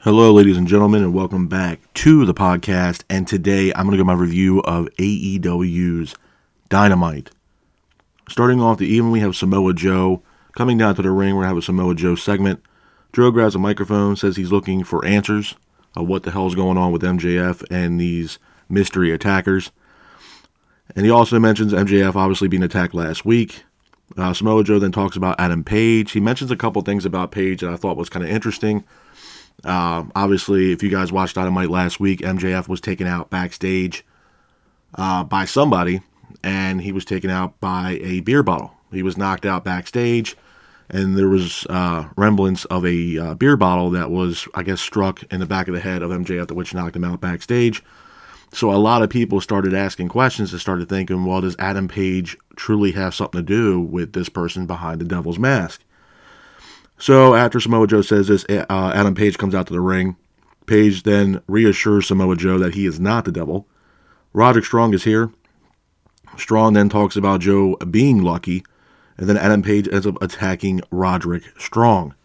Hello, ladies and gentlemen, and welcome back to the podcast. And today I'm going to give my review of AEW's Dynamite. Starting off the evening, we have Samoa Joe coming down to the ring. We're going to have a Samoa Joe segment. Joe grabs a microphone, says he's looking for answers of what the hell is going on with MJF and these mystery attackers. And he also mentions MJF obviously being attacked last week. Samoa Joe then talks about Adam Page. He mentions a couple things about Page that I thought was kind of interesting. Obviously, if you guys watched Dynamite last week, MJF was taken out backstage by somebody, and he was taken out by a beer bottle. He was knocked out backstage, and there was remnants of a beer bottle that was, I guess, struck in the back of the head of MJF, which knocked him out backstage. So a lot of people started asking questions and started thinking, well, does Adam Page truly have something to do with this person behind the devil's mask? So after Samoa Joe says this, Adam Page comes out to the ring. Page then reassures Samoa Joe that he is not the devil. Roderick Strong is here. Strong then talks about Joe being lucky, and then Adam Page ends up attacking Roderick Strong.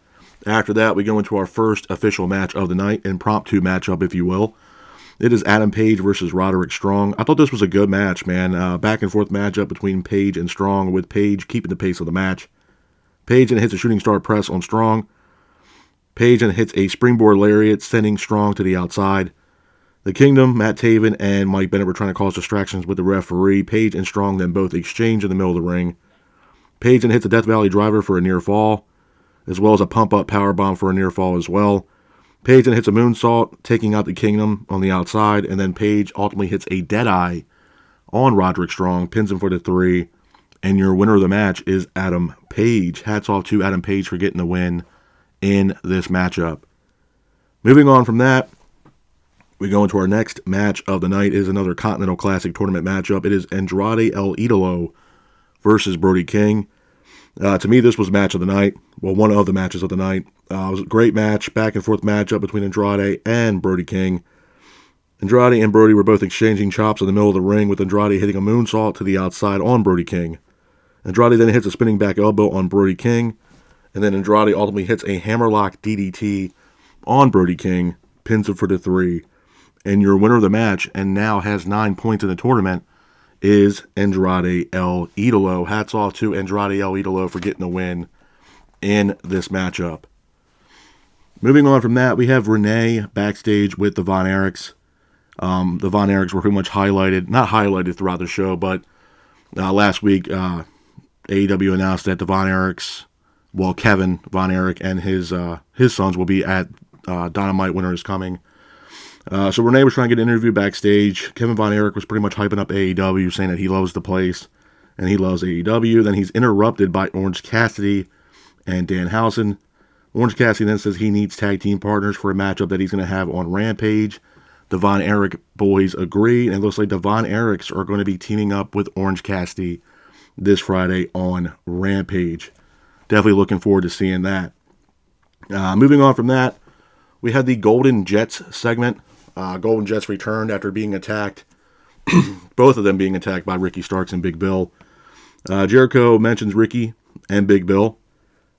After that, we go into our first official match of the night, impromptu matchup, if you will. It is Adam Page versus Roderick Strong. I thought this was a good match, man. Back and forth matchup between Page and Strong, with Page keeping the pace of the match. Page then hits a shooting star press on Strong. Page then hits a springboard lariat, sending Strong to the outside. The Kingdom, Matt Taven, and Mike Bennett were trying to cause distractions with the referee. Page and Strong then both exchange in the middle of the ring. Page then hits a Death Valley driver for a near fall, as well as a pump-up powerbomb for a near fall as well. Page then hits a moonsault, taking out the Kingdom on the outside, and then Page ultimately hits a Deadeye on Roderick Strong, pins him for the 3. And your winner of the match is Adam Page. Hats off to Adam Page for getting the win in this matchup. Moving on from that, we go into our next match of the night. It is another Continental Classic tournament matchup. It is Andrade El Idolo versus Brody King. To me, this was match of the night. Well, one of the matches of the night. It was a great match, back and forth matchup between Andrade and Brody King. Andrade and Brody were both exchanging chops in the middle of the ring, with Andrade hitting a moonsault to the outside on Brody King. Andrade then hits a spinning back elbow on Brody King, and then Andrade ultimately hits a hammerlock DDT on Brody King, pins him for the 3. And your winner of the match, and now has 9 points in the tournament, is Andrade El Idolo. Hats off to Andrade El Idolo for getting the win in this matchup. Moving on from that, we have Renee backstage with the Von Erichs. The Von Erichs were pretty much not highlighted throughout the show, but last week, AEW announced that the Von Erichs, well, Kevin Von Erich and his sons will be at Dynamite Winter is Coming. So Renee was trying to get an interview backstage. Kevin Von Erich was pretty much hyping up AEW, saying that he loves the place and he loves AEW. Then he's interrupted by Orange Cassidy and Danhausen. Orange Cassidy then says he needs tag team partners for a matchup that he's going to have on Rampage. The Von Erich boys agree, and it looks like the Von Erichs are going to be teaming up with Orange Cassidy this Friday on Rampage. Definitely looking forward to seeing that. Moving on from that, we had the Golden Jets segment. Golden Jets returned after being attacked, both of them being attacked by Ricky Starks and Big Bill. Jericho mentions Ricky and Big Bill.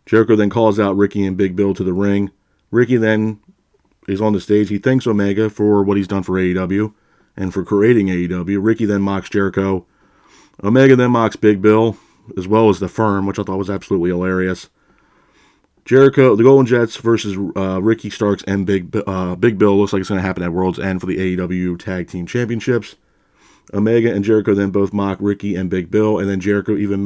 Jericho then calls out Ricky and Big Bill to the ring. Ricky then is on the stage. He thanks Omega for what he's done for AEW and for creating AEW. Ricky then mocks Jericho. Omega then mocks Big Bill, as well as the Firm, which I thought was absolutely hilarious. Jericho, the Golden Jets versus Ricky Starks and Big Bill looks like it's going to happen at World's End for the AEW Tag Team Championships. Omega and Jericho then both mock Ricky and Big Bill, and then Jericho even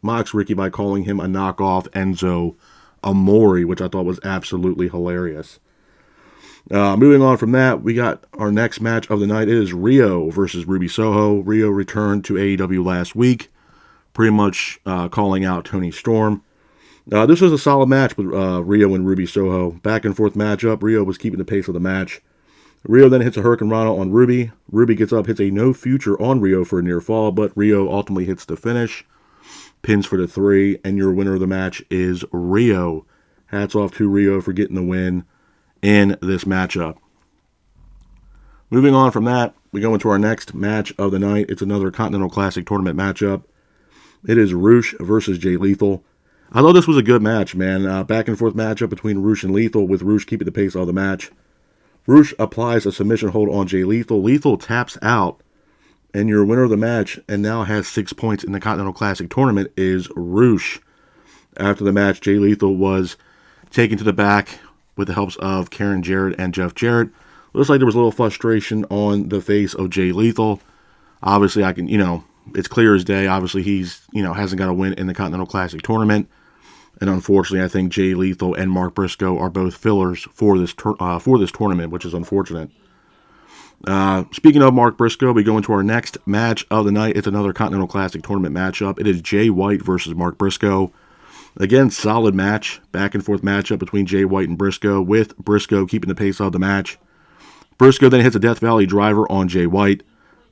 mocks Ricky by calling him a knockoff Enzo Amore, which I thought was absolutely hilarious. Moving on from that, we got our next match of the night. It is Rio versus Ruby Soho. Rio returned to AEW last week, pretty much calling out Tony Storm. This was a solid match with Rio and Ruby Soho. Back and forth matchup. Rio was keeping the pace of the match. Rio then hits a Hurricane Rana on Ruby. Ruby gets up, hits a no future on Rio for a near fall, but Rio ultimately hits the finish. Pins for the 3, and your winner of the match is Rio. Hats off to Rio for getting the win in this matchup. Moving on from that, we go into our next match of the night. It's another Continental Classic tournament matchup. It is Roosh versus Jay Lethal. I thought this was a good match, man. Back and forth matchup between Roosh and Lethal, with Roosh keeping the pace of the match. Roosh applies a submission hold on Jay Lethal. Lethal taps out, and your winner of the match, and now has 6 points in the Continental Classic Tournament, is Roosh. After the match, Jay Lethal was taken to the back with the helps of Karen Jarrett and Jeff Jarrett. Looks like there was a little frustration on the face of Jay Lethal. Obviously, it's clear as day. Obviously, he's, hasn't got a win in the Continental Classic Tournament. And unfortunately, I think Jay Lethal and Mark Briscoe are both fillers for this tournament, which is unfortunate. Speaking of Mark Briscoe, we go into our next match of the night. It's another Continental Classic Tournament matchup. It is Jay White versus Mark Briscoe. Again, solid match, back and forth matchup between Jay White and Briscoe, with Briscoe keeping the pace of the match. Briscoe then hits a Death Valley driver on Jay White.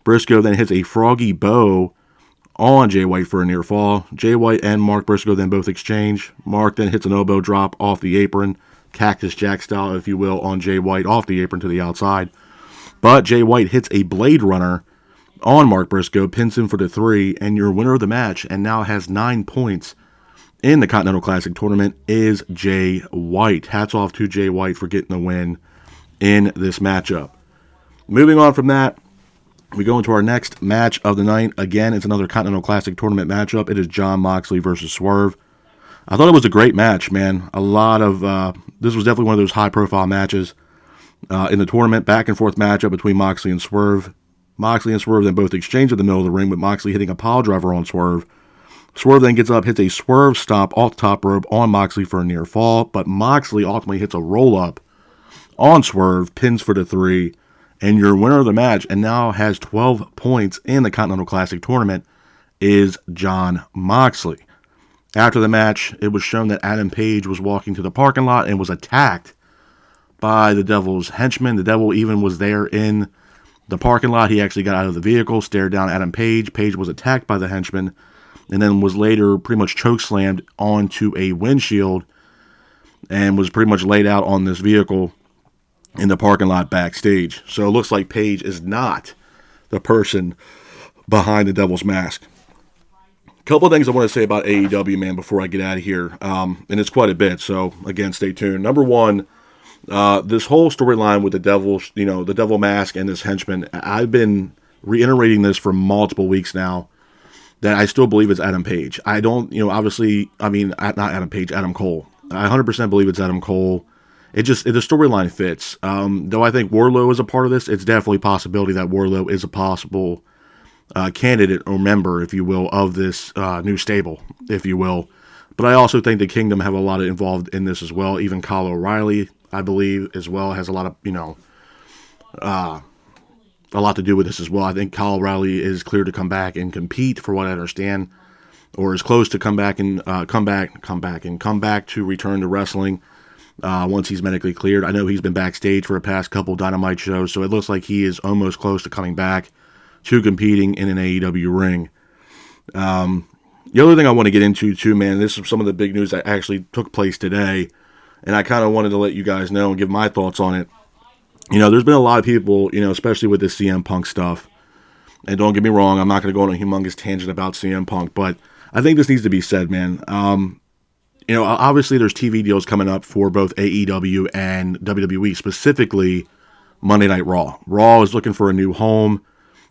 Briscoe then hits a Froggy Bow on Jay White for a near fall. Jay White and Mark Briscoe then both exchange. Mark then hits an elbow drop off the apron, Cactus Jack style, if you will, on Jay White off the apron to the outside. But Jay White hits a Blade Runner on Mark Briscoe, pins him for the 3, and your winner of the match, and now has 9 points in the Continental Classic Tournament, is Jay White. Hats off to Jay White for getting the win in this matchup. Moving on from that, we go into our next match of the night. Again, it's another Continental Classic Tournament matchup. It is Jon Moxley versus Swerve. I thought it was a great match, man. This was definitely one of those high-profile matches in the tournament. Back and forth matchup between Moxley and Swerve. Moxley and Swerve then both exchange in the middle of the ring, with Moxley hitting a pile driver on Swerve. Swerve then gets up, hits a Swerve stomp off the top rope on Moxley for a near fall, but Moxley ultimately hits a roll-up on Swerve, pins for the 3, and your winner of the match, and now has 12 points in the Continental Classic Tournament, is Jon Moxley. After the match, it was shown that Adam Page was walking to the parking lot and was attacked by the Devil's henchman. The Devil even was there in the parking lot. He actually got out of the vehicle, stared down Adam Page. Page was attacked by the henchman, and then was later pretty much chokeslammed onto a windshield and was pretty much laid out on this vehicle in the parking lot backstage. So it looks like Page is not the person behind the Devil's mask. A couple of things I want to say about AEW, man, before I get out of here. And it's quite a bit, so again, stay tuned. Number one, this whole storyline with the Devil, the Devil mask and this henchman, I've been reiterating this for multiple weeks now, that I still believe it's Adam Page. I don't, not Adam Page, Adam Cole. I 100% believe it's Adam Cole. The storyline fits. Though I think Wardlow is a part of this, it's definitely a possibility that Wardlow is a possible candidate or member, if you will, of this new stable, if you will. But I also think the Kingdom have a lot involved in this as well. Even Kyle O'Reilly, I believe, as well, has a lot of, a lot to do with this as well. I think Kyle O'Reilly is clear to come back and compete, for what I understand, or is close to come back to return to wrestling once he's medically cleared. I know he's been backstage for the past couple Dynamite shows, so it looks like he is almost close to coming back to competing in an AEW ring. The other thing I want to get into too, man, this is some of the big news that actually took place today, and I kind of wanted to let you guys know and give my thoughts on it. There's been a lot of people, especially with this CM Punk stuff, and don't get me wrong, I'm not going to go on a humongous tangent about CM Punk, but I think this needs to be said, man. Obviously there's TV deals coming up for both AEW and WWE, specifically Monday Night Raw. Raw is looking for a new home,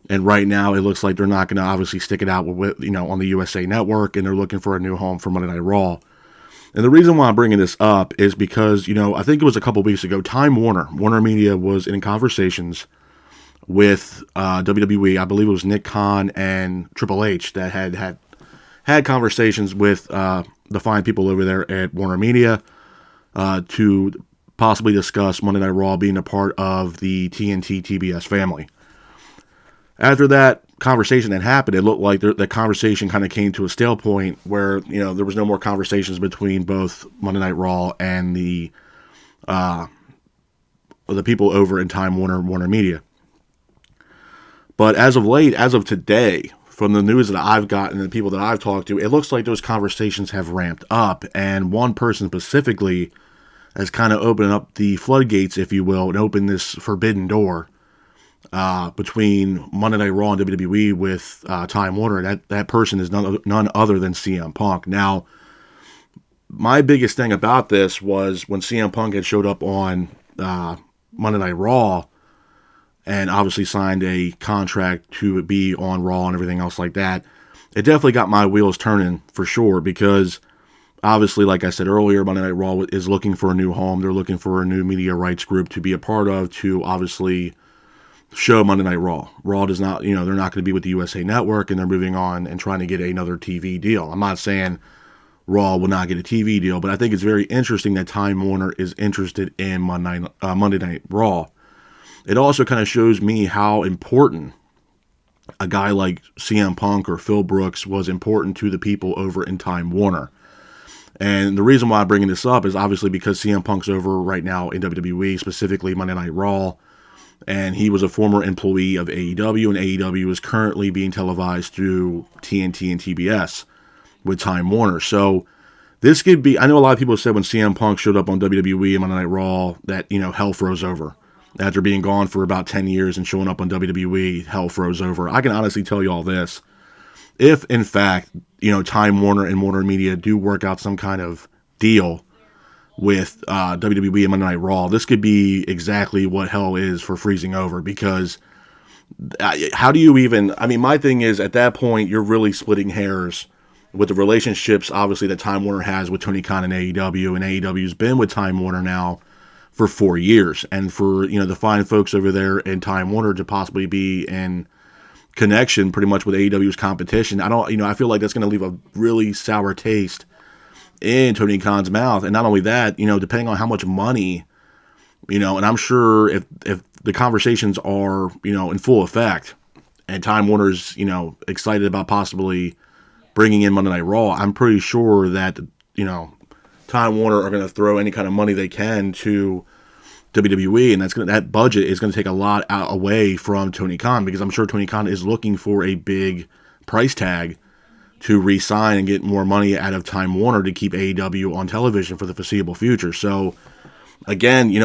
and right now it looks like they're not going to obviously stick it out with on the USA Network, and they're looking for a new home for Monday Night Raw. And the reason why I'm bringing this up is because, I think it was a couple weeks ago, Time Warner Media was in conversations with WWE. I believe it was Nick Khan and Triple H that had conversations with the fine people over there at Warner Media to possibly discuss Monday Night Raw being a part of the TNT TBS family. After that conversation that happened, it looked like the conversation kind of came to a stale point where, there was no more conversations between both Monday Night Raw and the people over in Time Warner Media. But as of today, from the news that I've gotten and the people that I've talked to, it looks like those conversations have ramped up, and one person specifically has kind of opened up the floodgates, if you will, and opened this forbidden door between Monday Night Raw and WWE with Time Warner. That person is none other than CM Punk. Now, my biggest thing about this was when CM Punk had showed up on Monday Night Raw, and obviously signed a contract to be on Raw and everything else like that, it definitely got my wheels turning for sure, because obviously, like I said earlier, Monday Night Raw is looking for a new home. They're looking for a new media rights group to be a part of, to obviously show Monday Night Raw. Raw does not, they're not going to be with the USA Network, and they're moving on and trying to get another TV deal. I'm not saying Raw will not get a TV deal, but I think it's very interesting that Time Warner is interested in Monday Night Raw. It also kind of shows me how important a guy like CM Punk or Phil Brooks was important to the people over in Time Warner. And the reason why I'm bringing this up is obviously because CM Punk's over right now in WWE, specifically Monday Night Raw, and he was a former employee of AEW, and AEW is currently being televised through TNT and TBS with Time Warner. So this could be, I know a lot of people said when CM Punk showed up on WWE and Monday Night Raw that, hell froze over. After being gone for about 10 years and showing up on WWE, hell froze over. I can honestly tell you all this. If, in fact, Time Warner and Warner Media do work out some kind of deal with WWE and Monday Night Raw, this could be exactly what hell is for freezing over, because how do you even, my thing is, at that point, you're really splitting hairs with the relationships, obviously, that Time Warner has with Tony Khan and AEW, and AEW's been with Time Warner now for 4 years, and for the fine folks over there in Time Warner to possibly be in connection pretty much with AEW's competition, I feel like that's going to leave a really sour taste in Tony Khan's mouth. And not only that, depending on how much money, and I'm sure if the conversations are in full effect, and Time Warner's excited about possibly bringing in Monday Night Raw, I'm pretty sure that Time Warner are going to throw any kind of money they can to WWE, and that budget is going to take a lot away from Tony Khan, because I'm sure Tony Khan is looking for a big price tag to re-sign and get more money out of Time Warner to keep AEW on television for the foreseeable future. So again,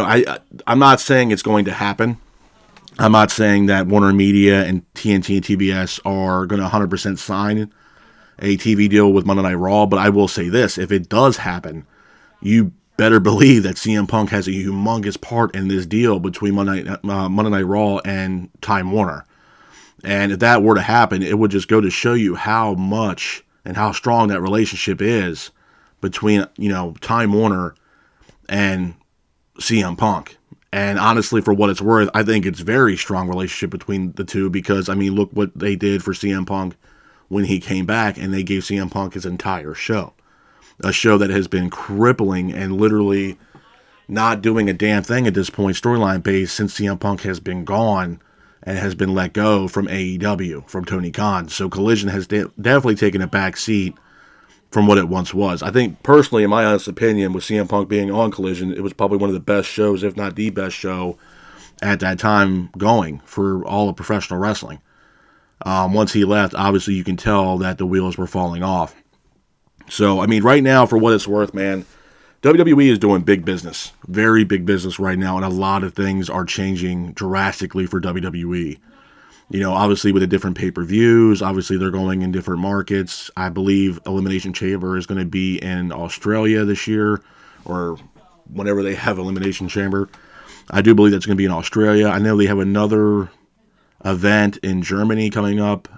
I'm not saying it's going to happen. I'm not saying that Warner Media and TNT and TBS are going to 100% sign a TV deal with Monday Night Raw, but I will say this: if it does happen, you better believe that CM Punk has a humongous part in this deal between Monday Night Raw and Time Warner. And if that were to happen, it would just go to show you how much and how strong that relationship is between, Time Warner and CM Punk. And honestly, for what it's worth, I think it's a very strong relationship between the two, because, look what they did for CM Punk when he came back, and they gave CM Punk his entire show. A show that has been crippling and literally not doing a damn thing at this point, storyline based, since CM Punk has been gone and has been let go from AEW, from Tony Khan. So Collision has definitely taken a back seat from what it once was. I think, personally, in my honest opinion, with CM Punk being on Collision, it was probably one of the best shows, if not the best show, at that time going for all of professional wrestling. Once he left, obviously you can tell that the wheels were falling off. So, right now, for what it's worth, man, WWE is doing big business, very big business right now, and a lot of things are changing drastically for WWE. Obviously with the different pay-per-views, obviously they're going in different markets. I believe Elimination Chamber is going to be in Australia this year, or whenever they have Elimination Chamber. I do believe that's going to be in Australia. I know they have another event in Germany coming up.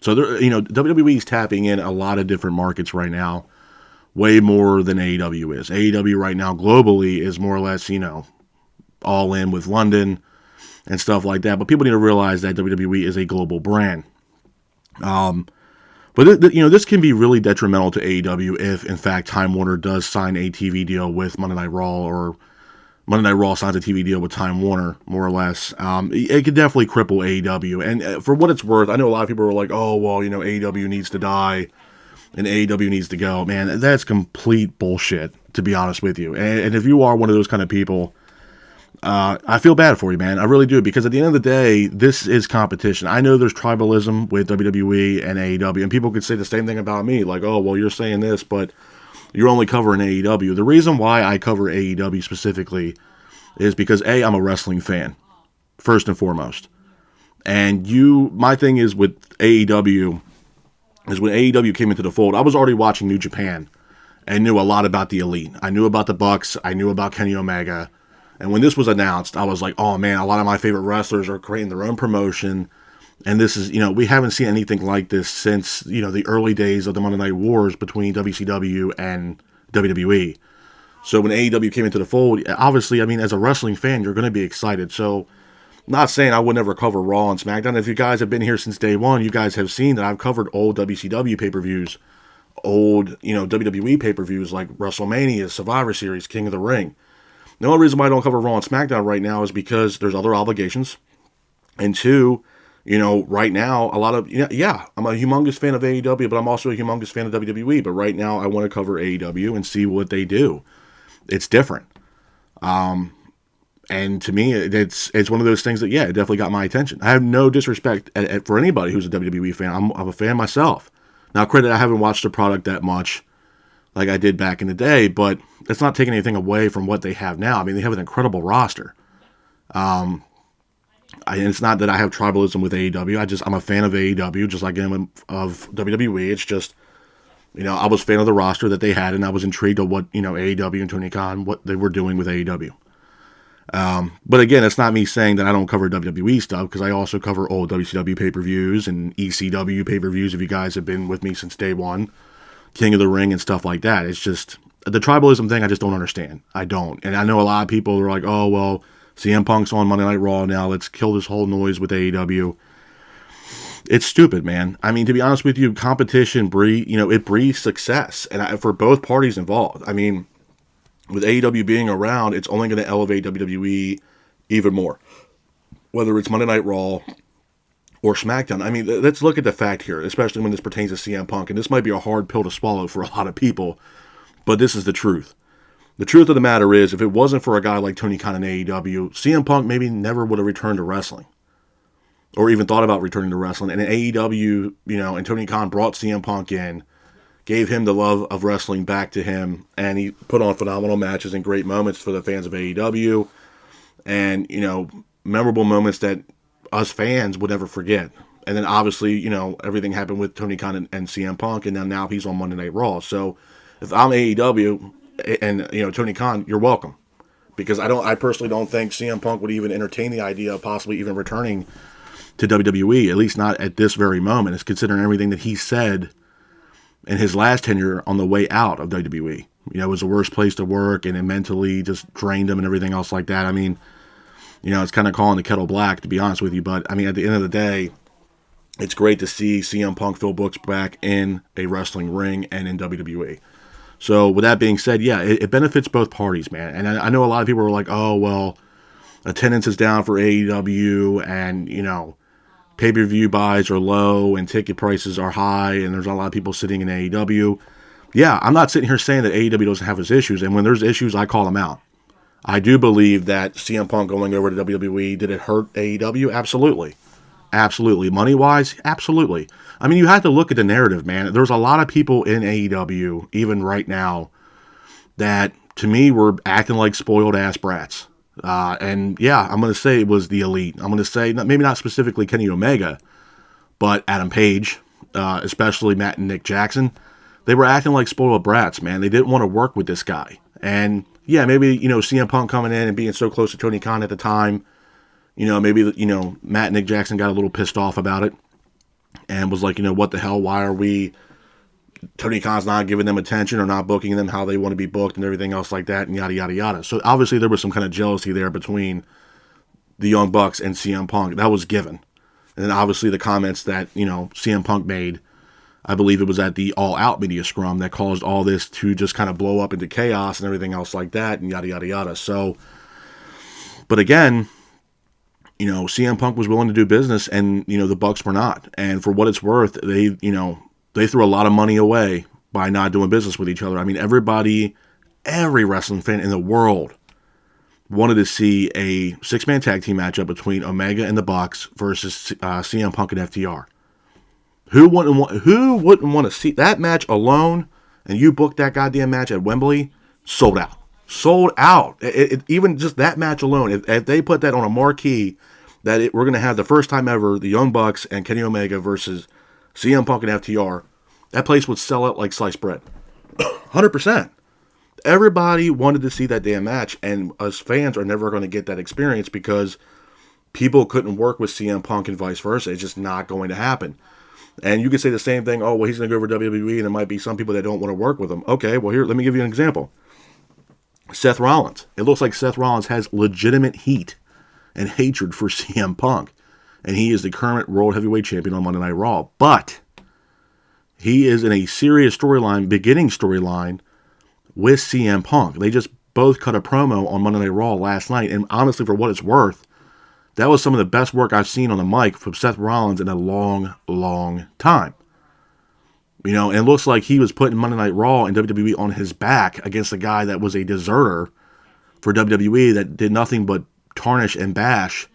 So WWE is tapping in a lot of different markets right now, way more than AEW is. AEW right now globally is more or less, all in with London and stuff like that. But people need to realize that WWE is a global brand. But this can be really detrimental to AEW if, in fact, Time Warner does sign a TV deal with Monday Night Raw, or Monday Night Raw signs a TV deal with Time Warner, more or less. It could definitely cripple AEW. And for what it's worth, I know a lot of people are like, oh, well, AEW needs to die and AEW needs to go. Man, that's complete bullshit, to be honest with you. And if you are one of those kind of people, I feel bad for you, man. I really do, because at the end of the day, this is competition. I know there's tribalism with WWE and AEW, and people could say the same thing about me, like, oh, well, you're saying this, but you're only covering AEW. The reason why I cover AEW specifically is because, A, I'm a wrestling fan, first and foremost. And my thing is with AEW, is when AEW came into the fold, I was already watching New Japan and knew a lot about the Elite. I knew about the Bucks. I knew about Kenny Omega. And when this was announced, I was like, oh man, a lot of my favorite wrestlers are creating their own promotion. And this is, we haven't seen anything like this since, the early days of the Monday Night Wars between WCW and WWE. So when AEW came into the fold, obviously, as a wrestling fan, you're going to be excited. So, not saying I would never cover Raw and SmackDown. If you guys have been here since day one, you guys have seen that I've covered old WCW pay-per-views, old, WWE pay-per-views like WrestleMania, Survivor Series, King of the Ring. The only reason why I don't cover Raw and SmackDown right now is because there's other obligations. And two, right now, a lot of, I'm a humongous fan of AEW, but I'm also a humongous fan of WWE. But right now, I want to cover AEW and see what they do. It's different. And to me, it's one of those things that, it definitely got my attention. I have no disrespect for anybody who's a WWE fan. I'm a fan myself. Now, credit, I haven't watched the product that much like I did back in the day, but it's not taking anything away from what they have now. They have an incredible roster. It's not that I have tribalism with AEW. I'm a fan of AEW, just like I am of WWE. It's just, I was a fan of the roster that they had, and I was intrigued of what, AEW and Tony Khan, what they were doing with AEW. But again, it's not me saying that I don't cover WWE stuff, because I also cover old WCW pay-per-views and ECW pay-per-views, if you guys have been with me since day one, King of the Ring and stuff like that. It's just, the tribalism thing, I just don't understand. I don't. And I know a lot of people are like, oh, well, CM Punk's on Monday Night Raw now, let's kill this whole noise with AEW. It's stupid, man. To be honest with you, competition it breeds success, and for both parties involved. With AEW being around, it's only going to elevate WWE even more. Whether it's Monday Night Raw or SmackDown. Let's look at the fact here, especially when this pertains to CM Punk. And this might be a hard pill to swallow for a lot of people, but this is the truth. The truth of the matter is, if it wasn't for a guy like Tony Khan and AEW, CM Punk maybe never would have returned to wrestling. Or even thought about returning to wrestling. And AEW, and Tony Khan brought CM Punk in, gave him the love of wrestling back to him, and he put on phenomenal matches and great moments for the fans of AEW, and, memorable moments that us fans would never forget. And then obviously, everything happened with Tony Khan and CM Punk, and then now he's on Monday Night Raw. So if I'm AEW and, Tony Khan, you're welcome. Because I personally don't think CM Punk would even entertain the idea of possibly even returning to WWE, at least not at this very moment. It's considering everything that he said in his last tenure on the way out of WWE. It was the worst place to work, and it mentally just drained him and everything else like that. It's kind of calling the kettle black, to be honest with you. But, at the end of the day, it's great to see CM Punk fill books back in a wrestling ring and in WWE. So, with that being said, it benefits both parties, man. And I know a lot of people are like, oh, well, attendance is down for AEW, and, pay-per-view buys are low and ticket prices are high, and there's a lot of people sitting in AEW. Yeah, I'm not sitting here saying that AEW doesn't have its issues, and when there's issues, I call them out. I do believe that CM Punk going over to WWE, did it hurt AEW? Absolutely. Absolutely. Money-wise? Absolutely. You have to look at the narrative, man. There's a lot of people in AEW, even right now, that, to me, were acting like spoiled-ass brats. I'm going to say it was the Elite. I'm going to say, maybe not specifically Kenny Omega, but Adam Page, especially Matt and Nick Jackson. They were acting like spoiled brats, man. They didn't want to work with this guy. And, maybe, CM Punk coming in and being so close to Tony Khan at the time, maybe, Matt and Nick Jackson got a little pissed off about it and was like, what the hell, why are we... Tony Khan's not giving them attention or not booking them how they want to be booked and everything else like that, and yada, yada, yada. So obviously there was some kind of jealousy there between the Young Bucks and CM Punk. That was given. And then obviously the comments that, CM Punk made, I believe it was at the All Out Media Scrum, that caused all this to just kind of blow up into chaos and everything else like that, and yada, yada, yada. So, but again, CM Punk was willing to do business, and, the Bucks were not. And for what it's worth, they threw a lot of money away by not doing business with each other. Every wrestling fan in the world wanted to see a 6-man tag team matchup between Omega and the Bucks versus CM Punk and FTR. Who wouldn't want to see that match alone? And you booked that goddamn match at Wembley, sold out. Sold out. Even just that match alone, if they put that on a marquee, we're going to have the first time ever the Young Bucks and Kenny Omega versus CM Punk and FTR, that place would sell out like sliced bread. 100%. everybody wanted to see that damn match, and us fans are never going to get that experience because people couldn't work with CM Punk and vice versa. It's just not going to happen. And you could say the same thing, oh, well, he's going to go over WWE, and there might be some people that don't want to work with him. Okay, well, here, let me give you an example. Seth Rollins. It looks like Seth Rollins has legitimate heat and hatred for CM Punk. And he is the current World Heavyweight Champion on Monday Night Raw. But he is in a serious storyline, beginning storyline, with CM Punk. They just both cut a promo on Monday Night Raw last night. And honestly, for what it's worth, that was some of the best work I've seen on the mic from Seth Rollins in a long, long time. You know, and it looks like he was putting Monday Night Raw and WWE on his back against a guy that was a deserter for WWE that did nothing but tarnish and bash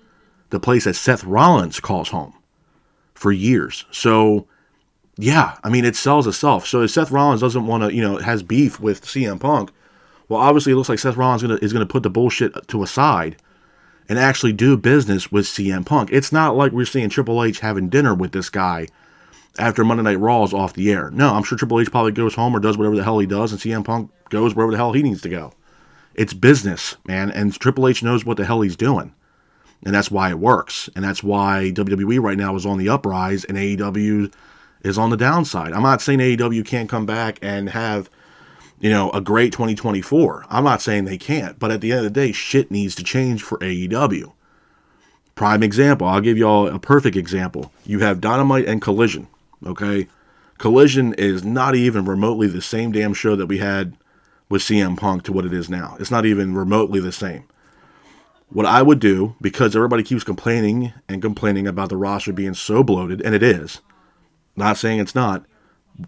the place that Seth Rollins calls home for years. So, yeah, I mean, it sells itself. So if Seth Rollins doesn't want to, has beef with CM Punk, well, obviously it looks like Seth Rollins is going to put the bullshit to a side and actually do business with CM Punk. It's not like we're seeing Triple H having dinner with this guy after Monday Night Raw is off the air. No, I'm sure Triple H probably goes home or does whatever the hell he does, and CM Punk goes wherever the hell he needs to go. It's business, man, and Triple H knows what the hell he's doing. And that's why it works. And that's why WWE right now is on the uprise and AEW is on the downside. I'm not saying AEW can't come back and have, a great 2024. I'm not saying they can't. But at the end of the day, shit needs to change for AEW. Prime example. I'll give y'all a perfect example. You have Dynamite and Collision. Okay? Collision is not even remotely the same damn show that we had with CM Punk to what it is now. It's not even remotely the same. What I would do, because everybody keeps complaining about the roster being so bloated, and it is, not saying it's not,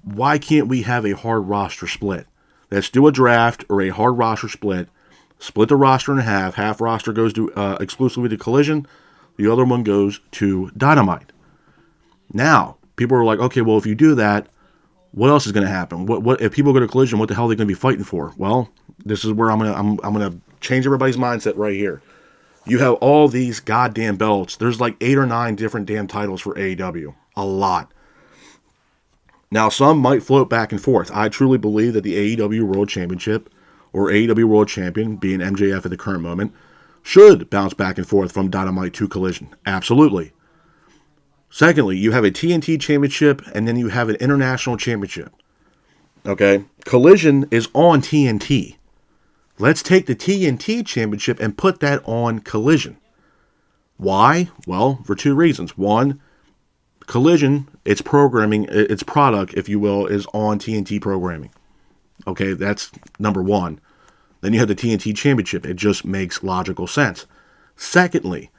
why can't we have a hard roster split? Let's do a draft or a hard roster split the roster in half roster goes to exclusively to Collision, the other one goes to Dynamite. Now, people are like, okay, well, if you do that, what else is going to happen? What if people go to Collision, what the hell are they going to be fighting for? Well, this is where I'm gonna change everybody's mindset right here. You have all these goddamn belts. There's like 8 or 9 different damn titles for AEW. A lot. Now, some might float back and forth. I truly believe that the AEW World Championship or AEW World Champion, being MJF at the current moment, should bounce back and forth from Dynamite to Collision. Absolutely. Secondly, you have a TNT Championship and then you have an International Championship. Okay? Collision is on TNT. Let's take the TNT Championship and put that on Collision. Why? Well, for 2 reasons. One, Collision, its programming, its product, if you will, is on TNT programming. Okay, that's number 1. Then you have the TNT Championship. It just makes logical sense. Secondly,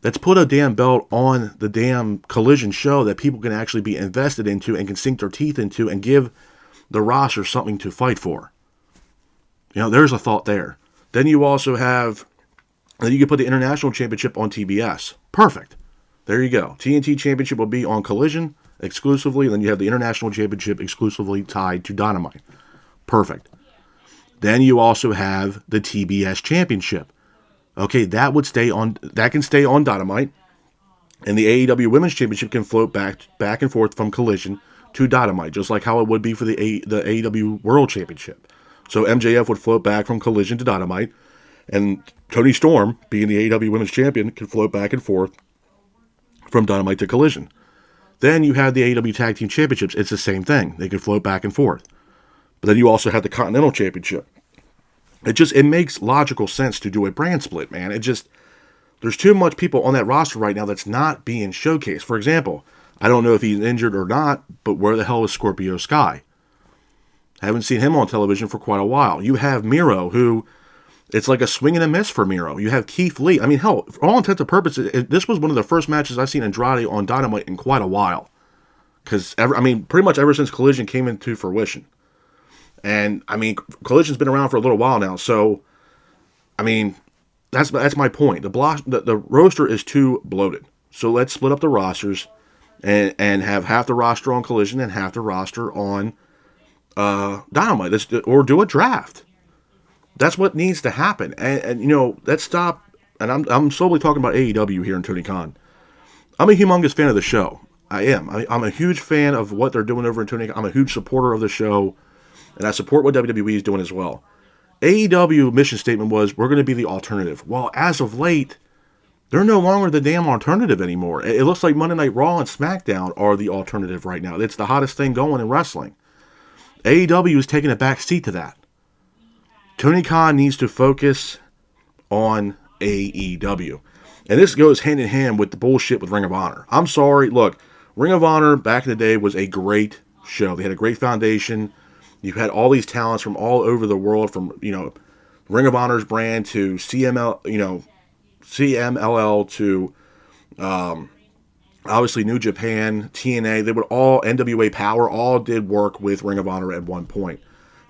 let's put a damn belt on the damn Collision show that people can actually be invested into and can sink their teeth into and give the roster something to fight for. There's a thought there. Then you also have, then you can put the International Championship on TBS. Perfect. There you go. TNT Championship will be on Collision exclusively, and then you have the International Championship exclusively tied to Dynamite. Perfect. Then you also have the TBS Championship. Okay, that can stay on Dynamite, and the AEW Women's Championship can float back and forth from Collision to Dynamite, just like how it would be for the AEW World Championship. So MJF would float back from Collision to Dynamite, and Toni Storm, being the AEW Women's Champion, can float back and forth from Dynamite to Collision. Then you have the AEW Tag Team Championships. It's the same thing. They can float back and forth. But then you also have the Continental Championship. It makes logical sense to do a brand split, man. There's too much people on that roster right now that's not being showcased. For example, I don't know if he's injured or not, but where the hell is Scorpio Sky? Haven't seen him on television for quite a while. You have Miro, who, it's like a swing and a miss for Miro. You have Keith Lee. I mean, hell, for all intents and purposes, this was one of the first matches I've seen Andrade on Dynamite in quite a while. Because, pretty much ever since Collision came into fruition. And, Collision's been around for a little while now. So, that's my point. The roster is too bloated. So let's split up the rosters and have half the roster on Collision and half the roster on Dynamite. Or do a draft. That's what needs to happen. And let's stop. And I'm solely talking about AEW here in Tony Khan. I'm a humongous fan of the show. I am. I'm a huge fan of what they're doing over in Tony Khan. I'm a huge supporter of the show. And I support what WWE is doing as well. AEW mission statement was, we're going to be the alternative. Well, as of late, they're no longer the damn alternative anymore. It looks like Monday Night Raw and SmackDown are the alternative right now. It's the hottest thing going in wrestling. AEW is taking a back seat to that. Tony Khan needs to focus on AEW. And this goes hand in hand with the bullshit with Ring of Honor. I'm sorry. Look, Ring of Honor back in the day was a great show. They had a great foundation. You had all these talents from all over the world, from, Ring of Honor's brand to CMLL to obviously New Japan, TNA. They would all, NWA Power, all did work with Ring of Honor at one point.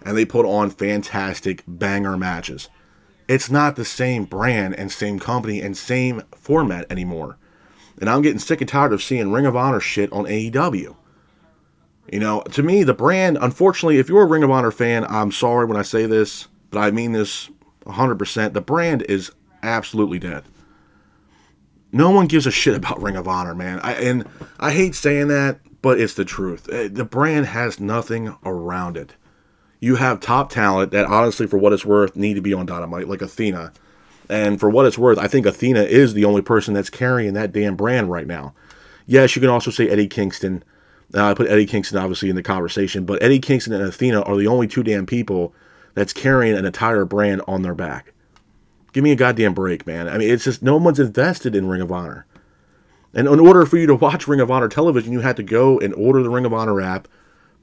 And they put on fantastic banger matches. It's not the same brand and same company and same format anymore. And I'm getting sick and tired of seeing Ring of Honor shit on AEW. To me, the brand, unfortunately, if you're a Ring of Honor fan, I'm sorry when I say this, but I mean this 100%. The brand is absolutely dead. No one gives a shit about Ring of Honor, man. I hate saying that, but it's the truth. The brand has nothing around it. You have top talent that, honestly, for what it's worth, need to be on Dynamite, like Athena. And for what it's worth, I think Athena is the only person that's carrying that damn brand right now. Yes, you can also say Eddie Kingston. I put Eddie Kingston, obviously, in the conversation. But Eddie Kingston and Athena are the only two damn people that's carrying an entire brand on their back. Give me a goddamn break, man. I mean, it's just no one's invested in Ring of Honor. And in order for you to watch Ring of Honor television, you had to go and order the Ring of Honor app,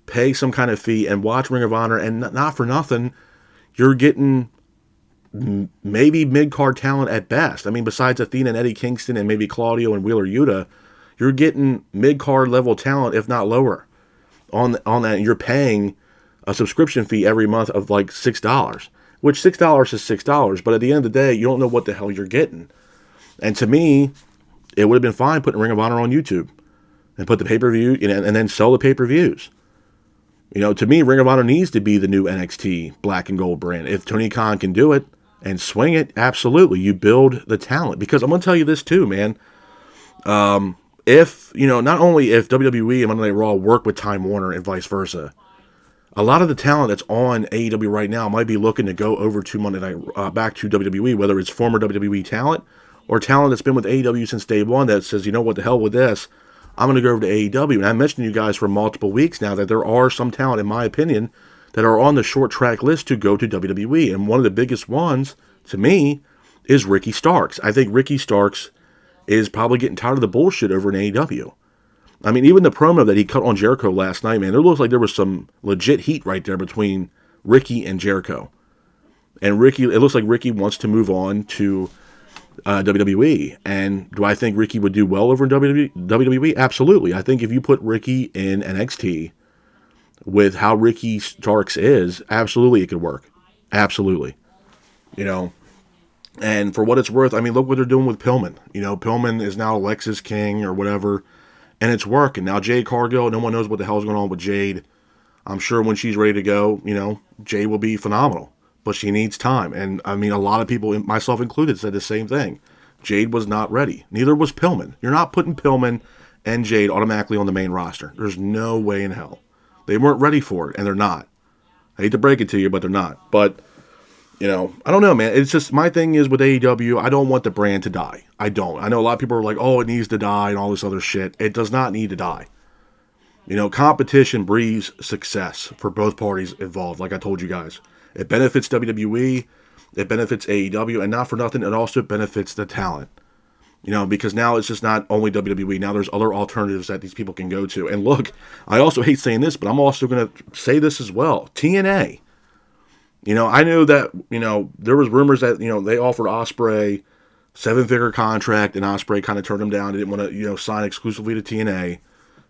pay some kind of fee, and watch Ring of Honor. And not for nothing, you're getting maybe mid-card talent at best. I mean, besides Athena and Eddie Kingston and maybe Claudio and Wheeler Yuta, you're getting mid-card level talent, if not lower, on that. And you're paying a subscription fee every month of like $6, which $6 is $6. But at the end of the day, you don't know what the hell you're getting. And to me, it would have been fine putting Ring of Honor on YouTube and put the pay-per-view, and then sell the pay-per-views. To me, Ring of Honor needs to be the new NXT black and gold brand. If Tony Khan can do it and swing it, absolutely. You build the talent. Because I'm going to tell you this too, man. If not only if WWE and Monday Night Raw work with Time Warner and vice versa, a lot of the talent that's on AEW right now might be looking to go over to Monday Night, back to WWE, whether it's former WWE talent or talent that's been with AEW since day one that says, what the hell with this? I'm going to go over to AEW. And I mentioned to you guys for multiple weeks now that there are some talent, in my opinion, that are on the short track list to go to WWE. And one of the biggest ones, to me, is Ricky Starks. I think Ricky Starks is probably getting tired of the bullshit over in AEW. I mean, even the promo that he cut on Jericho last night, man, it looks like there was some legit heat right there between Ricky and Jericho. And it looks like Ricky wants to move on to WWE. And do I think Ricky would do well over in WWE? Absolutely. I think if you put Ricky in NXT with how Ricky Starks is, absolutely it could work. Absolutely. And for what it's worth, I mean, look what they're doing with Pillman. Pillman is now Lexus King or whatever, and it's working. Now, Jade Cargill, no one knows what the hell's going on with Jade. I'm sure when she's ready to go, Jade will be phenomenal. But she needs time. And, I mean, a lot of people, myself included, said the same thing. Jade was not ready. Neither was Pillman. You're not putting Pillman and Jade automatically on the main roster. There's no way in hell. They weren't ready for it, and they're not. I hate to break it to you, but they're not. But, I don't know, man. It's just, my thing is with AEW, I don't want the brand to die. I don't. I know a lot of people are like, oh, it needs to die and all this other shit. It does not need to die. Competition breeds success for both parties involved, like I told you guys. It benefits WWE, it benefits AEW, and not for nothing, it also benefits the talent. Because now it's just not only WWE. Now there's other alternatives that these people can go to. And look, I also hate saying this, but I'm also going to say this as well. TNA. I know that, there was rumors that, they offered Ospreay 7-figure contract, and Ospreay kind of turned him down. He didn't want to, sign exclusively to TNA,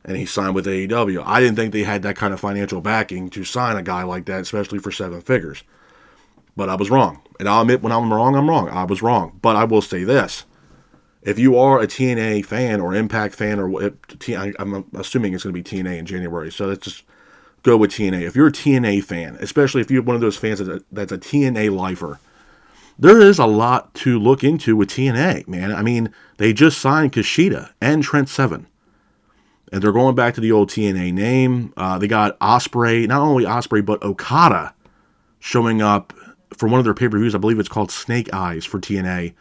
and he signed with AEW. I didn't think they had that kind of financial backing to sign a guy like that, especially for 7 figures. But I was wrong. And I'll admit when I'm wrong, I'm wrong. I was wrong. But I will say this. If you are a TNA fan or Impact fan, or I'm assuming it's going to be TNA in January, so let's just go with TNA. If you're a TNA fan, especially if you're one of those fans that's a TNA lifer, there is a lot to look into with TNA, man. I mean, they just signed Kushida and Trent Seven. And they're going back to the old TNA name. They got Ospreay, not only Ospreay, but Okada showing up for one of their pay-per-views. I believe it's called Snake Eyes for TNA.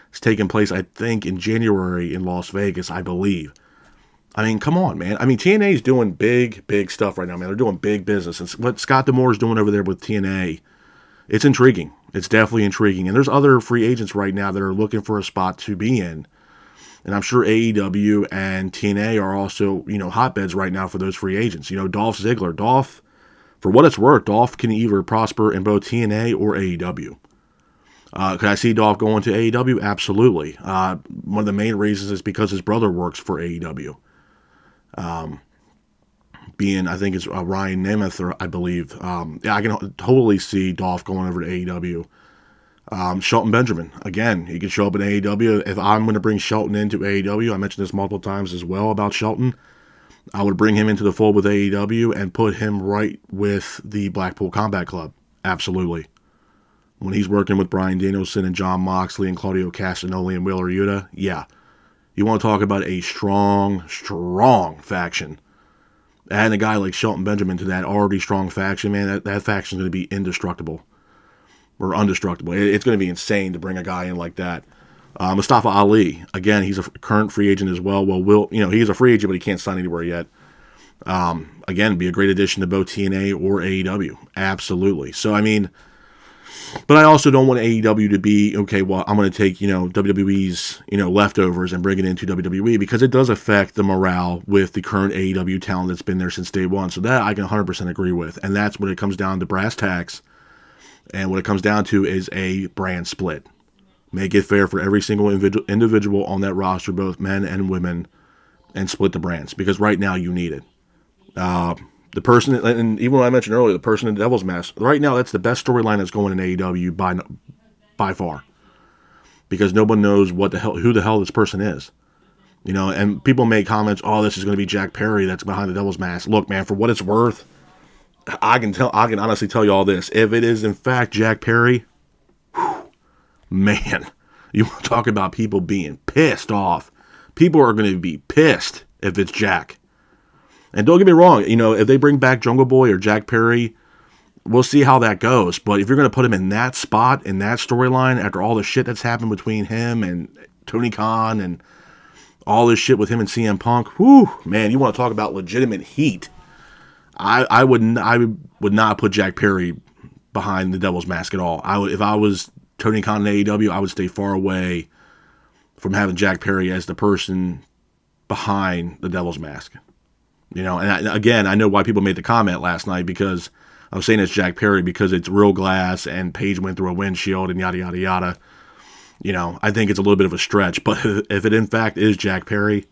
It's taking place, I think, in January in Las Vegas, I believe. I mean, come on, man. I mean, TNA is doing big, big stuff right now, man. They're doing big business. And what Scott D'Amore is doing over there with TNA, it's intriguing. It's definitely intriguing. And there's other free agents right now that are looking for a spot to be in. And I'm sure AEW and TNA are also, hotbeds right now for those free agents. Dolph Ziggler. Dolph, for what it's worth, Dolph can either prosper in both TNA or AEW. Could I see Dolph going to AEW? Absolutely. One of the main reasons is because his brother works for AEW. I think it's Ryan Nemeth, I believe. I can totally see Dolph going over to AEW. Shelton Benjamin, again, he could show up in AEW. If I'm going to bring Shelton into AEW, I mentioned this multiple times as well about Shelton, I would bring him into the fold with AEW and put him right with the Blackpool Combat Club. Absolutely. When he's working with Bryan Danielson and Jon Moxley and Claudio Castagnoli and Wheeler Yuta, yeah. You want to talk about a strong, strong faction. Adding a guy like Shelton Benjamin to that already strong faction, man, that faction is going to be indestructible. Or undestructible. It's going to be insane to bring a guy in like that. Mustafa Ali, again, he's a current free agent as well. Well, he's a free agent, but he can't sign anywhere yet. Again, be a great addition to both TNA or AEW. Absolutely. So, I mean, but I also don't want AEW to be, okay, well, I'm going to take, WWE's, leftovers and bring it into WWE, because it does affect the morale with the current AEW talent that's been there since day one. So that I can 100% agree with. And that's when it comes down to brass tacks. And what it comes down to is a brand split. Make it fair for every single individual on that roster, both men and women, and split the brands. Because right now you need it. The person, and even what I mentioned earlier, the person in the Devil's Mask, right now that's the best storyline that's going in AEW by far. Because no one knows who the hell this person is. And people make comments, oh, this is going to be Jack Perry that's behind the Devil's Mask. Look, man, for what it's worth, I can honestly tell you all this. If it is in fact Jack Perry, man, you want to talk about people being pissed off. People are going to be pissed if it's Jack. And don't get me wrong, if they bring back Jungle Boy or Jack Perry, we'll see how that goes. But if you're going to put him in that spot, in that storyline, after all the shit that's happened between him and Tony Khan and all this shit with him and CM Punk, whew, man, you want to talk about legitimate heat. I would not put Jack Perry behind the Devil's Mask at all. If I was Tony Khan in AEW, I would stay far away from having Jack Perry as the person behind the Devil's Mask. And again, I know why people made the comment last night, because I was saying it's Jack Perry because it's real glass and Paige went through a windshield and yada, yada, yada. I think it's a little bit of a stretch, but if it in fact is Jack Perry,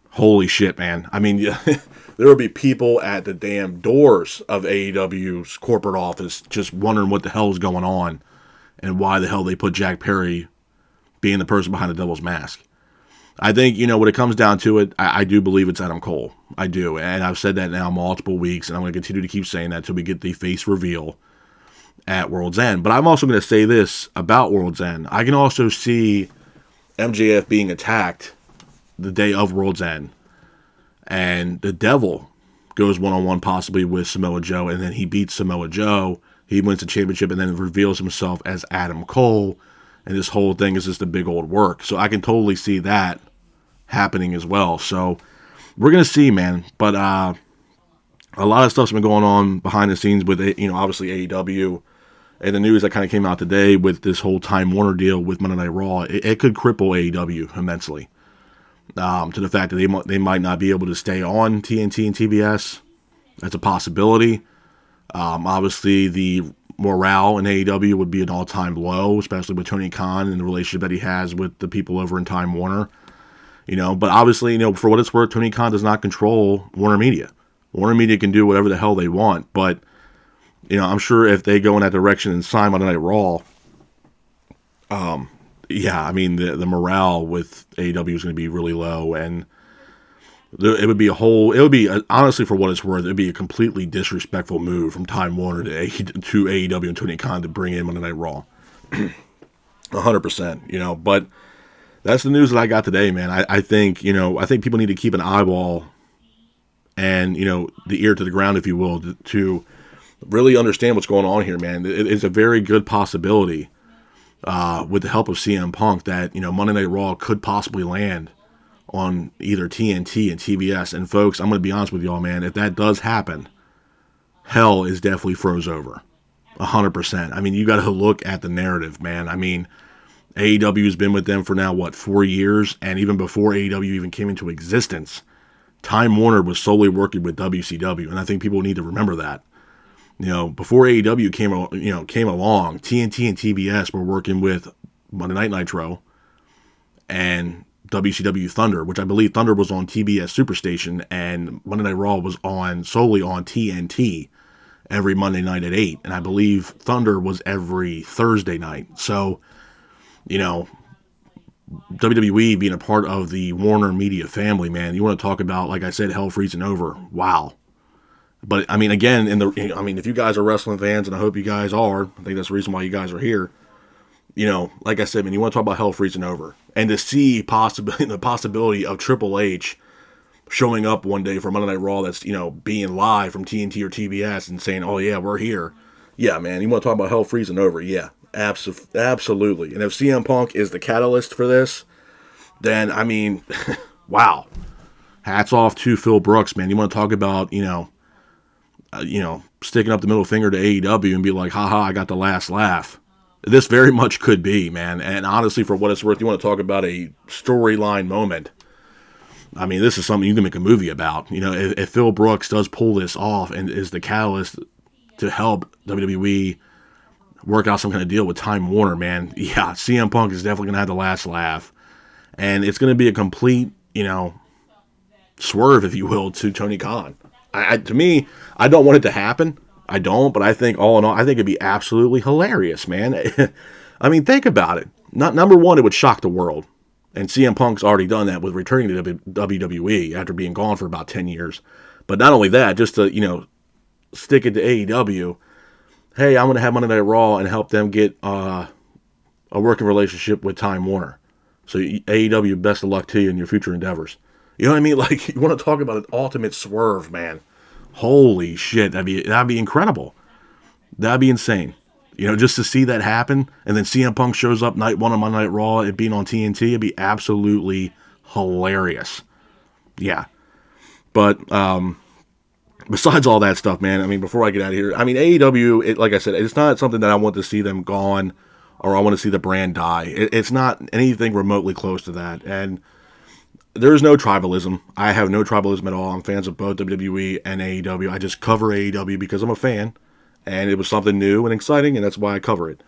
holy shit, man. I mean, there will be people at the damn doors of AEW's corporate office just wondering what the hell is going on and why the hell they put Jack Perry being the person behind the Devil's Mask. I think, when it comes down to it, I do believe it's Adam Cole. I do. And I've said that now multiple weeks, and I'm going to continue to keep saying that until we get the face reveal at World's End. But I'm also going to say this about World's End. I can also see MJF being attacked the day of World's End, and the Devil goes one-on-one possibly with Samoa Joe, and then he beats Samoa Joe, he wins the championship, and then reveals himself as Adam Cole, and this whole thing is just a big old work. So I can totally see that happening as well. So we're going to see, man, but a lot of stuff's been going on behind the scenes with, obviously AEW, and the news that kind of came out today with this whole Time Warner deal with Monday Night Raw, it could cripple AEW immensely. To the fact that they might not be able to stay on TNT and TBS. That's a possibility. Obviously, the morale in AEW would be an all-time low, especially with Tony Khan and the relationship that he has with the people over in Time Warner. But obviously, for what it's worth, Tony Khan does not control Warner Media. Warner Media can do whatever the hell they want, but, I'm sure if they go in that direction and sign Monday Night Raw, yeah, I mean, the morale with AEW is going to be really low, and it would be honestly, for what it's worth, it would be a completely disrespectful move from Time Warner to AEW and Tony Khan to bring in Monday Night Raw. 100%, but that's the news that I got today, man. I think people need to keep an eyeball and, the ear to the ground, if you will, to really understand what's going on here, man. It's a very good possibility, with the help of CM Punk, that, Monday Night Raw could possibly land on either TNT and TBS. And folks, I'm going to be honest with y'all, man. If that does happen, hell is definitely froze over. 100%. I mean, you got to look at the narrative, man. I mean, AEW has been with them for now, 4 years? And even before AEW even came into existence, Time Warner was solely working with WCW. And I think people need to remember that. Before AEW came along, TNT and TBS were working with Monday Night Nitro and WCW Thunder, which I believe Thunder was on TBS Superstation, and Monday Night Raw was solely on TNT every Monday night at 8. And I believe Thunder was every Thursday night. So, WWE being a part of the Warner Media family, man, you want to talk about, like I said, hell freezing over. Wow. But, I mean, again, if you guys are wrestling fans, and I hope you guys are, I think that's the reason why you guys are here, like I said, man, you want to talk about hell freezing over. And to see the possibility of Triple H showing up one day for Monday Night Raw that's, being live from TNT or TBS and saying, oh, yeah, we're here. Yeah, man, you want to talk about hell freezing over? Yeah, absolutely. And if CM Punk is the catalyst for this, then, I mean, wow. Hats off to Phil Brooks, man. You want to talk about, sticking up the middle finger to AEW and be like, haha, I got the last laugh. This very much could be, man. And honestly, for what it's worth, you want to talk about a storyline moment. I mean, this is something you can make a movie about. If Phil Brooks does pull this off and is the catalyst to help WWE work out some kind of deal with Time Warner, man, yeah, CM Punk is definitely going to have the last laugh. And it's going to be a complete, swerve, if you will, to Tony Khan. To me, I don't want it to happen. I don't, but I think all in all, I think it'd be absolutely hilarious, man. I mean, think about it. Number one, it would shock the world. And CM Punk's already done that with returning to WWE after being gone for about 10 years. But not only that, just to, stick it to AEW. Hey, I'm going to have Monday Night Raw and help them get a working relationship with Time Warner. So AEW, best of luck to you in your future endeavors. You know what I mean? Like, you want to talk about an ultimate swerve, man. Holy shit, that'd be incredible. That'd be insane. Just to see that happen, and then CM Punk shows up night one on Monday Night Raw, it being on TNT, it'd be absolutely hilarious. Yeah. But, besides all that stuff, man, I mean, before I get out of here, I mean, AEW, like I said, it's not something that I want to see them gone, or I want to see the brand die. It's not anything remotely close to that, and there's no tribalism. I have no tribalism at all. I'm fans of both WWE and AEW. I just cover AEW because I'm a fan, and it was something new and exciting, and that's why I cover it.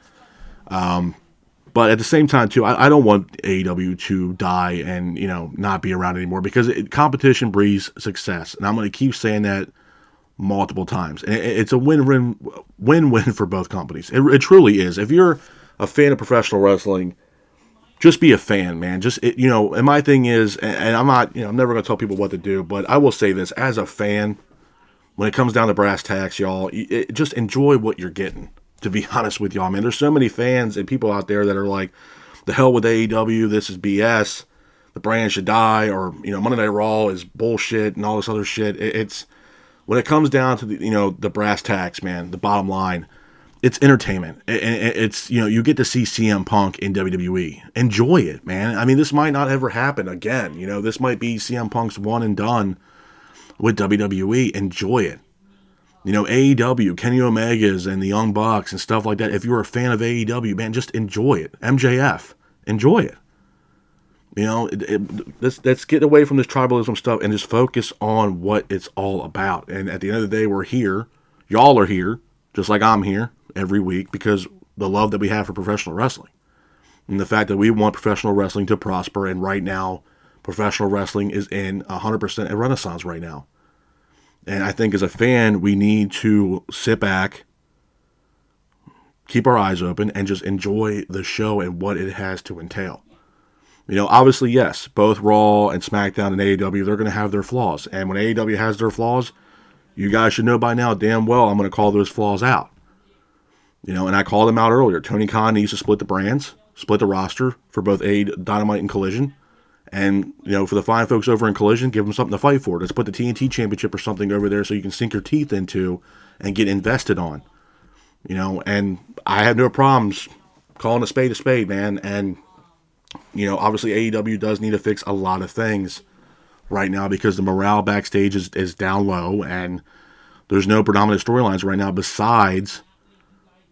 But at the same time, too, I don't want AEW to die and, not be around anymore, because competition breeds success, and I'm going to keep saying that multiple times. And it's a win-win for both companies. It truly is. If you're a fan of professional wrestling, just be a fan, man. And my thing is, and I'm not, I'm never going to tell people what to do, but I will say this, as a fan, when it comes down to brass tacks, y'all, just enjoy what you're getting, to be honest with y'all, man. There's so many fans and people out there that are like, the hell with AEW, this is BS, the brand should die, or, Monday Night Raw is bullshit and all this other shit. It's, when it comes down to the brass tacks, man, the bottom line, it's entertainment. It's, you get to see CM Punk in WWE. Enjoy it, man. I mean, this might not ever happen again. This might be CM Punk's one and done with WWE. Enjoy it. AEW, Kenny Omega's and the Young Bucks and stuff like that. If you're a fan of AEW, man, just enjoy it. MJF, enjoy it. Let's get away from this tribalism stuff and just focus on what it's all about. And at the end of the day, we're here. Y'all are here, just like I'm here every week, because the love that we have for professional wrestling and the fact that we want professional wrestling to prosper. And right now, professional wrestling is in 100% a renaissance right now. And I think as a fan, we need to sit back, keep our eyes open, and just enjoy the show and what it has to entail. Obviously, yes, both Raw and SmackDown and AEW, they're going to have their flaws. And when AEW has their flaws, you guys should know by now damn well I'm going to call those flaws out. And I called them out earlier. Tony Khan needs to split the brands, split the roster for both Dynamite and Collision. And, for the fine folks over in Collision, give them something to fight for. Let's put the TNT Championship or something over there so you can sink your teeth into and get invested on. And I have no problems calling a spade, man. And, obviously AEW does need to fix a lot of things right now because the morale backstage is down low and there's no predominant storylines right now besides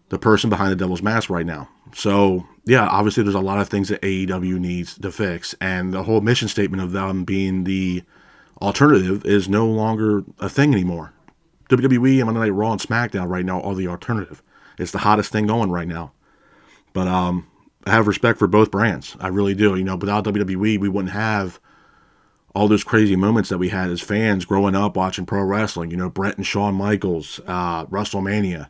the person behind the Devil's Mask right now. So, yeah, obviously there's a lot of things that AEW needs to fix. And the whole mission statement of them being the alternative is no longer a thing anymore. WWE and Monday Night Raw and SmackDown right now are the alternative. It's the hottest thing going right now. But I have respect for both brands. I really do. Without WWE, we wouldn't have all those crazy moments that we had as fans growing up watching pro wrestling. Brett and Shawn Michaels, WrestleMania,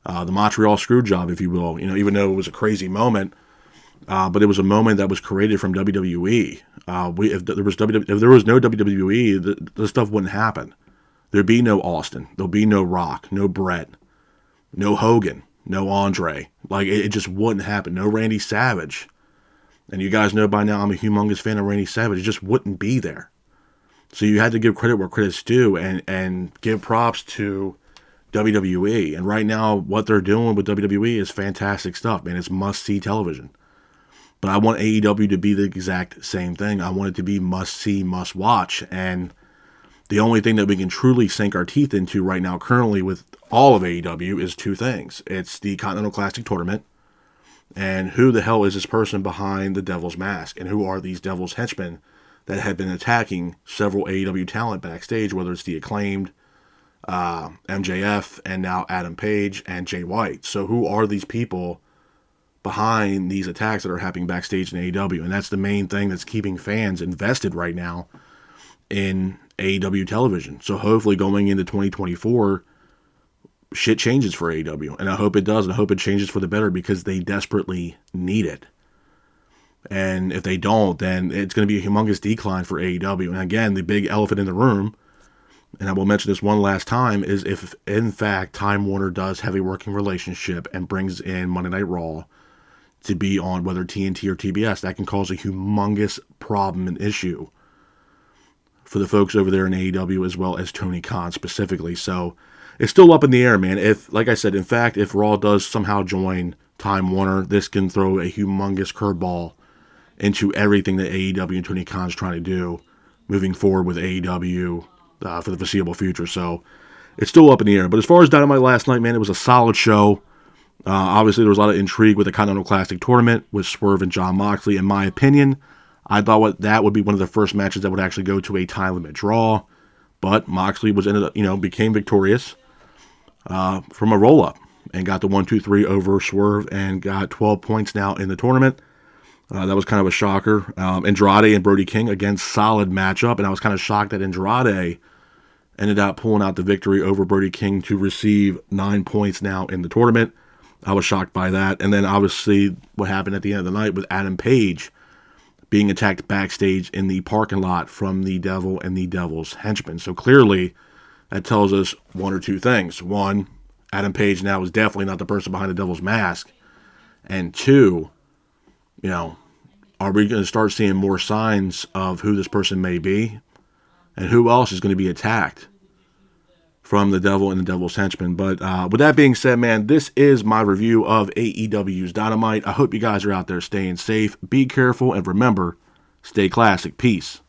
the Montreal Screwjob, if you will. Even though it was a crazy moment, but it was a moment that was created from WWE. If there was no WWE, the stuff wouldn't happen. There'd be no Austin. There'll be no Rock, no Brett, no Hogan, no Andre. It just wouldn't happen. No Randy Savage. And you guys know by now I'm a humongous fan of Randy Savage. It just wouldn't be there. So you had to give credit where credit's due and give props to WWE. And right now, what they're doing with WWE is fantastic stuff, man. It's must-see television. But I want AEW to be the exact same thing. I want it to be must-see, must-watch. And the only thing that we can truly sink our teeth into right now currently with all of AEW is two things. It's the Continental Classic Tournament and who the hell is this person behind the Devil's Mask and who are these Devil's henchmen that have been attacking several AEW talent backstage, whether it's the Acclaimed, MJF, and now Adam Page and Jay White. So who are these people behind these attacks that are happening backstage in AEW? And that's the main thing that's keeping fans invested right now in AEW television. So hopefully going into 2024, shit changes for AEW. And I hope it does. And I hope it changes for the better because they desperately need it. And if they don't, then it's going to be a humongous decline for AEW. And again, the big elephant in the room, and I will mention this one last time, is if in fact Time Warner does have a working relationship and brings in Monday Night Raw to be on whether TNT or TBS, that can cause a humongous problem and issue for the folks over there in AEW as well as Tony Khan specifically. So it's still up in the air, man. If, like I said, in fact, if Raw does somehow join Time Warner, this can throw a humongous curveball into everything that AEW and Tony Khan's trying to do moving forward with AEW for the foreseeable future. So it's still up in the air. But as far as Dynamite last night, man, it was a solid show. Obviously, there was a lot of intrigue with the Continental Classic Tournament with Swerve and Jon Moxley. In my opinion, I thought that would be one of the first matches that would actually go to a time limit draw. But Moxley became victorious from a roll-up and got the 1-2-3 over Swerve and got 12 points now in the tournament. That was kind of a shocker. Andrade and Brody King, again, solid matchup. And I was kind of shocked that Andrade ended up pulling out the victory over Brody King to receive 9 points now in the tournament. I was shocked by that. And then obviously what happened at the end of the night with Adam Page being attacked backstage in the parking lot from the Devil and the Devil's henchmen. So clearly that tells us one or two things. One, Adam Page now is definitely not the person behind the Devil's Mask. And two, are we going to start seeing more signs of who this person may be and who else is going to be attacked from the Devil and the Devil's henchmen? But with that being said, man, this is my review of AEW's Dynamite. I hope you guys are out there staying safe. Be careful and remember, stay classic. Peace.